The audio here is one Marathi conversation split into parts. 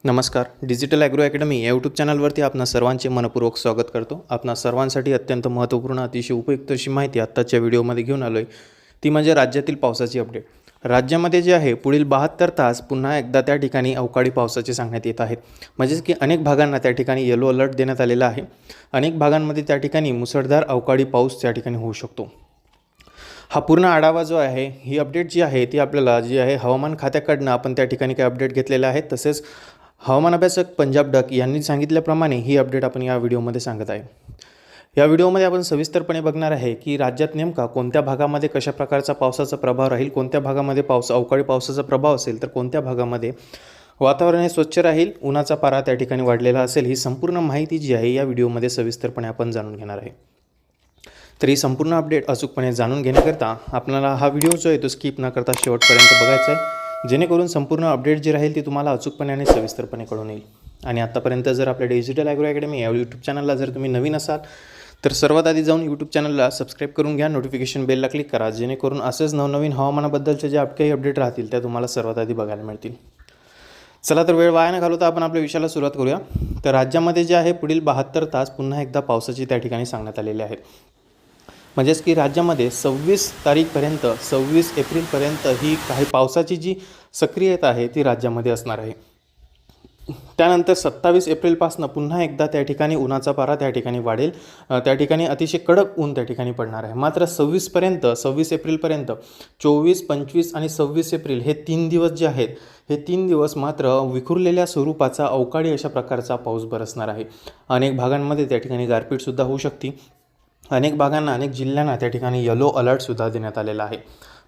नमस्कार. डिजिटल ॲग्रो अकॅडमी या यूट्यूब चॅनलवरती आपणा सर्वांचे मनपूर्वक स्वागत करतो. आपणा सर्वांसाठी अत्यंत महत्त्वपूर्ण अतिशय उपयुक्त अशी माहिती आत्ताच्या व्हिडिओमध्ये घेऊन आलो आहे. ती म्हणजे राज्यातील पावसाची अपडेट. राज्यामध्ये जे आहे पुढील 72 तास पुन्हा एकदा त्या ठिकाणी अवकाळी पावसाचे सांगण्यात येत आहेत. म्हणजेच की अनेक भागांना त्या ठिकाणी येलो अलर्ट देण्यात आलेला आहे. अनेक भागांमध्ये त्या ठिकाणी मुसळधार अवकाळी पाऊस त्या ठिकाणी होऊ शकतो. हा पूर्ण आढावा जो आहे, ही अपडेट जी आहे ती आपल्याला जी आहे हवामान खात्याकडनं आपण त्या ठिकाणी काही अपडेट घेतलेले आहेत. तसेच हवामान अभ्यासक पंजाब डक यांनी सांगितल्याप्रमाणे ही अपडेट आपण या व्हिडिओमध्ये सांगत आहे. या व्हिडिओमध्ये आपण सविस्तरपणे बघणार आहे की राज्यात नेमका कोणत्या भागामध्ये कशा प्रकारचा पावसाचा प्रभाव राहील, कोणत्या भागामध्ये अवकाळी पावसाचा प्रभाव असेल, तर कोणत्या भागामध्ये वातावरण हे स्वच्छ राहील, उन्हाचा पारा त्या ठिकाणी वाढलेला असेल. ही संपूर्ण माहिती जी आहे या व्हिडिओमध्ये सविस्तरपणे आपण जाणून घेणार आहे. तर ही संपूर्ण अपडेट अचूकपणे जाणून घेण्याकरता आपल्याला हा व्हिडिओ जो आहे तो स्किप न करता शेवटपर्यंत बघायचा आहे, जेणेकरून संपूर्ण अपडेट जी राहील ती तुम्हाला अचूकपणे आणि सविस्तरपणे कळून येईल. आणि आत्तापर्यंत जर आपल्या डिजिटल ॲग्रो अकॅडमी या यूट्यूब चॅनलला जर तुम्ही नवीन असाल तर सर्वात आधी जाऊन यूट्यूब चॅनलला सबस्क्राईब करून घ्या, नोटिफिकेशन बेलला क्लिक करा, जेणेकरून असेच नवनवीन हवामानाबद्दलचे जे काही अपडेट राहतील त्या तुम्हाला सर्वात आधी बघायला मिळतील. चला तर वेळ वाया न घालवता आपण आपल्या विषयाला सुरुवात करूया. तर राज्यामध्ये जे आहे पुढील 72 तास पुन्हा एकदा पावसाची त्या ठिकाणी सांगण्यात आलेले आहे. म्हणजेच की राज्यामध्ये 26 तारीखपर्यंत 26 एप्रिलपर्यंत ही काही पावसाची जी सक्रियता आहे ती राज्यामध्ये असणार आहे. त्यानंतर 27 एप्रिलपासून पुन्हा एकदा त्या ठिकाणी उन्हाचा पारा त्या ठिकाणी वाढेल. त्या ठिकाणी अतिशय कडक ऊन त्या ठिकाणी पडणार आहे. मात्र 26 एप्रिलपर्यंत 24, 25 आणि 26 एप्रिल हे 3 दिवस जे आहेत, हे 3 दिवस मात्र विखुरलेल्या स्वरूपाचा अवकाळी अशा प्रकारचा पाऊस बरसणार आहे. अनेक भागांमध्ये त्या ठिकाणी गारपीटसुद्धा होऊ शकते. अनेक भागांना, अनेक जिल्ह्यांना त्या ठिकाणी येलो अलर्टसुद्धा देण्यात आलेला आहे.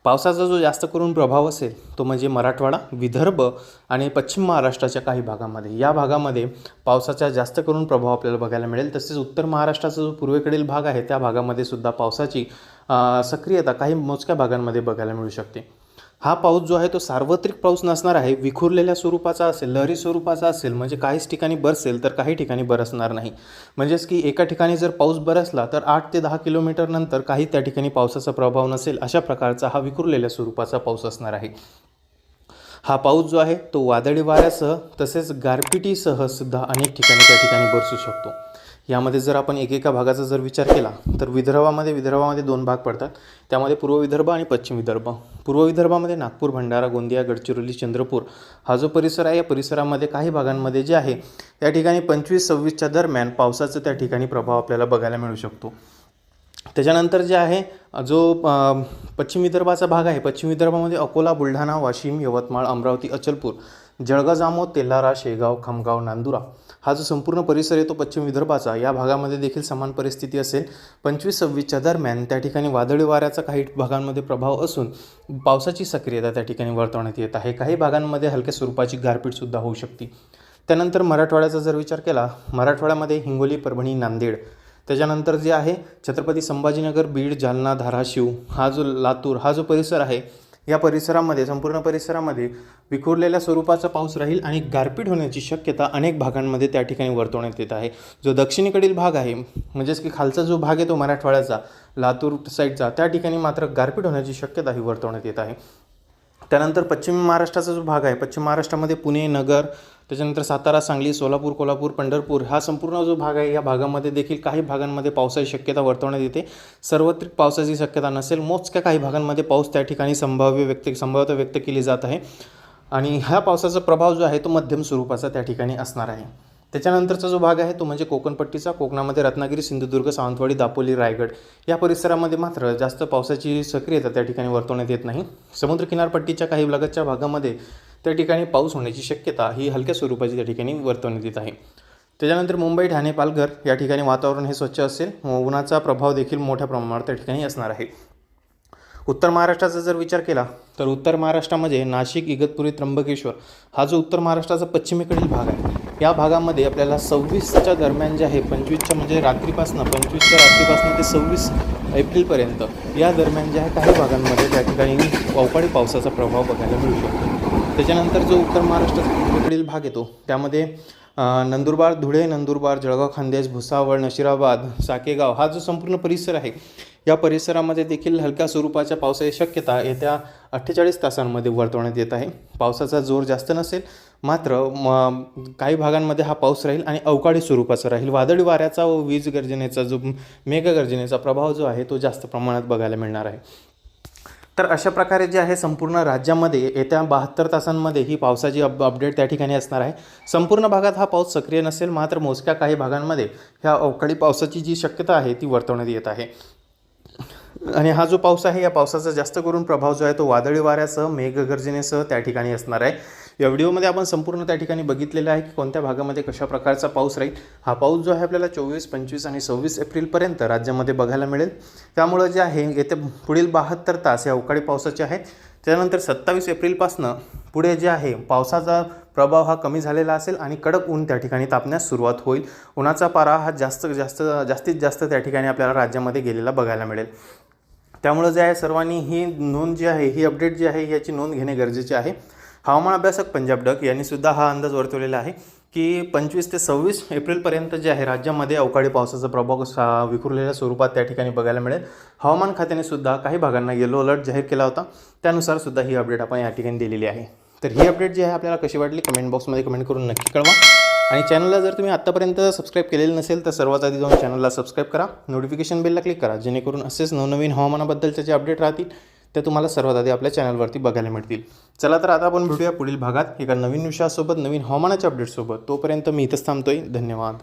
पावसाचा जो जास्त करून प्रभाव असेल तो म्हणजे मराठवाडा, विदर्भ आणि पश्चिम महाराष्ट्राच्या काही भागामध्ये. या भागामध्ये पावसाचा जास्त करून प्रभाव आपल्याला बघायला मिळेल. तसेच उत्तर महाराष्ट्राचा जो पूर्वेकडील भाग आहे त्या भागामध्ये सुद्धा पावसाची सक्रियता काही मोजक्या भागांमध्ये बघायला मिळू शकते. हा पाऊस जो आहे तो सार्वत्रिक पाऊस नसणार आहे, विखुरलेल्या स्वरूपाचा असेल, लहरी स्वरूपाचा असेल. म्हणजे काहीच ठिकाणी बरसेल तर काही ठिकाणी बरसणार नाही. म्हणजेच की एका ठिकाणी जर पाऊस बरसला तर 8 ते 10 किलोमीटर नंतर काही त्या ठिकाणी पावसाचा प्रभाव नसेल, अशा प्रकारचा हा विखुरलेल्या स्वरूपाचा पाऊस असणार आहे. हा पाऊस जो आहे तो वादळी वाऱ्यासह तसेच गारपिटीसह सुद्धा अनेक ठिकाणी त्या ठिकाणी बरसू शकतो. यामध्ये जर आपण एकेका भागाचा जर विचार केला तर विदर्भामध्ये 2 भाग पडतात. त्यामध्ये पूर्व विदर्भ आणि पश्चिम विदर्भ. पूर्व विदर्भामध्ये नागपूर, भंडारा, गोंदिया, गडचिरोली, चंद्रपूर हा जो परिसर आहे, या परिसरामध्ये काही भागांमध्ये जे आहे या ठिकाणी 25-26च्या दरम्यान पावसाचा त्या ठिकाणी प्रभाव आपल्याला बघायला मिळू शकतो. त्याच्यानंतर जे आहे जो पश्चिम विदर्भाचा भाग आहे, पश्चिम विदर्भामध्ये अकोला, बुलढाणा, वाशिम, यवतमाळ, अमरावती, अचलपूर, जळगाव, जामोद, तेल्हारा, शेगाव, खामगाव, नांदुरा हा जो संपूर्ण परिसर आहे तो पश्चिम विदर्भाचा, या भागामध्ये देखील समान परिस्थिती असेल. 25-26च्या दरम्यान त्या ठिकाणी वादळी वाऱ्याचा काही भागांमध्ये प्रभाव असून पावसाची सक्रियता त्या ठिकाणी वर्तवण्यात येत आहे. काही भागांमध्ये हलक्या स्वरूपाची गारपीटसुद्धा होऊ शकते. त्यानंतर मराठवाड्याचा जर विचार केला, मराठवाड्यामध्ये हिंगोली, परभणी, नांदेड, त्याच्यानंतर जे आहे छत्रपती संभाजीनगर, बीड, जालना, धाराशिव हा जो लातूर हा जो परिसर आहे, या परिसरामध्ये संपूर्ण परिसरामध्ये विखुरलेल्या स्वरूपाचा पाऊस राहील आणि गारपीट होण्याची शक्यता अनेक भागांमध्ये त्या ठिकाणी वर्तवण्यात येत आहे. जो दक्षिणेकडील भाग आहे, म्हणजेच की खालचा जो भाग आहे तो मराठवाड्याचा, लातूर साईडचा, त्या ठिकाणी मात्र गारपीट होण्याची शक्यता ही वर्तवण्यात येत आहे. त्यानंतर पश्चिम महाराष्ट्राचा जो भाग आहे, पश्चिम महाराष्ट्रामध्ये पुणे, नगर, त्याच्यानंतर सातारा, सांगली, सोलापूर, कोल्हापूर, पंढरपूर हा संपूर्ण जो भाग आहे, या भागामध्ये देखील काही भागांमध्ये पावसाची शक्यता वर्तवण्यात येते. सार्वत्रिक पावसाची शक्यता नसेल, मोजक्या काही भागांमध्ये पाऊस त्या ठिकाणी संभाव्यता व्यक्त केली जात आहे. आणि ह्या पावसाचा प्रभाव जो आहे तो मध्यम स्वरूपाचा त्या ठिकाणी असणार आहे. त्याच्यानंतरचा जो भाग आहे तो म्हणजे कोकणपट्टीचा. कोकणामध्ये रत्नागिरी, सिंधुदुर्ग, सावंतवाडी, दापोली, रायगड या परिसरामध्ये मात्र जास्त पावसाची सक्रियता त्या ठिकाणी वर्तवण्यात येत नाही. समुद्र किनारपट्टीच्या काही लगतच्या भागामध्ये त्या ठिकाणी पाऊस होण्याची शक्यता ही हलक्या स्वरूपाची त्या ठिकाणी वर्तवण्यात येत आहे. त्याच्यानंतर मुंबई, ठाणे, पालघर या ठिकाणी वातावरण हे स्वच्छ असेल. उन्हाचा प्रभाव देखील मोठ्या प्रमाणावर त्या ठिकाणी असणार आहे. उत्तर महाराष्ट्राचा जर विचार केला तर उत्तर महाराष्ट्रामध्ये नाशिक, इगतपुरी, त्र्यंबकेश्वर हा जो उत्तर महाराष्ट्राचा पश्चिमेकडील भाग आहे, या भागामध्ये आपल्याला 26च्या दरम्यान जे आहे 25च्या म्हणजे 25च्या रात्रीपासून ते 26 एप्रिलपर्यंत या दरम्यान जे आहे काही भागांमध्ये त्या ठिकाणी अवकाळी पावसाचा प्रभाव बघायला मिळू शकतो. त्याच्यानंतर जो उत्तर महाराष्ट्राचा पूर्वेकडील भाग येतो त्यामध्ये नंदुरबार, धुळे, नंदुरबार, जळगाव, खान्देश, भुसावळ, नशिराबाद, साकेगाव हा जो संपूर्ण परिसर आहे, या परिसरामध्ये देखील हलक्या स्वरूपाच्या पावसाची शक्यता येत्या 48 तासांमध्ये वर्तवण्यात येत आहे. पावसाचा जोर जास्त नसेल, मात्र काही भागांमध्ये हा पाऊस राहील आणि अवकाळी स्वरूपाचा राहील. वादळी वाऱ्याचा व वीज गर्जनेचा जो मेघगर्जनेचा प्रभाव जो आहे तो जास्त प्रमाणात बघायला मिळणार आहे. तर अशा प्रकारे जे आहे संपूर्ण राज्यामध्ये येत्या 72 तासांमध्ये ही पावसाची अपडेट त्या ठिकाणी असणार आहे. संपूर्ण भागात हा पाऊस सक्रिय नसेल, मात्र मोजक्या काही भागांमध्ये ह्या अवकाळी पावसाची जी शक्यता आहे ती वर्तवण्यात येत आहे. आणि हा जो पाऊस आहे या पावसाचा जास्त करून प्रभाव जो आहे तो वादळी वाऱ्यासह मेघगर्जनेसह त्या ठिकाणी असणार आहे. या व्हिडिओमध्ये आपण संपूर्ण त्या ठिकाणी बघितलेलं आहे की कोणत्या भागामध्ये कशा प्रकारचा पाऊस राहील. हा पाऊस जो आहे आपल्याला 24, 25 आणि 26 एप्रिलपर्यंत राज्यामध्ये बघायला मिळेल. त्यामुळं जे आहे येत्या पुढील 72 तास हे अवकाळी पावसाचे आहेत. त्यानंतर 27 एप्रिलपासून पुढे जे आहे पावसाचा प्रभाव हा कमी झालेला असेल आणि कडक ऊन त्या ठिकाणी तापण्यास सुरुवात होईल. उन्हाचा पारा हा जास्तीत जास्त त्या ठिकाणी आपल्याला राज्यामध्ये गेलेला बघायला मिळेल. त्यामुळे जे आहे सर्वांनी ही नोंद जी आहे, ही अपडेट जी आहे याची नोंद घेणे गरजेचे आहे. हवामान अभ्यासक पंजाब डक यांनी सुद्धा हा अंदाज वर्तवलेला आहे की 25 ते 26 एप्रिलपर्यंत जे आहे राज्यामध्ये अवकाळी पावसाचा प्रभाव विखुरलेल्या स्वरूपात त्या ठिकाणी बघायला मिळेल. हवामान खात्याने सुद्धा काही भागांना येलो अलर्ट जाहीर केला होता, त्यानुसार सुद्धा ही अपडेट आपण या ठिकाणी दिलेली आहे. तर ही अपडेट जी आहे आपल्याला कशी वाटली कमेंट बॉक्समध्ये कमेंट करून नक्की कळवा. आणि चॅनलला जर तुम्ही आत्तापर्यंत सबस्क्राईब केलेलं नसेल तर सर्वात आधी जाऊन चॅनलला सबस्क्राईब करा, नोटिफिकेशन बेलला क्लिक करा, जेणेकरून असेच नवनवीन हवामानाबद्दलचे जे अपडेट राहतील ते तुम्हाला सर्वात आधी आपल्या चॅनलवरती बघायला मिळतील. चला तर आता आपण भेटूया पुढील भागात एका नवीन विषयासोबत, नवीन हवामानाच्या अपडेटसोबत. तोपर्यंत मी इथंच थांबतोय. धन्यवाद.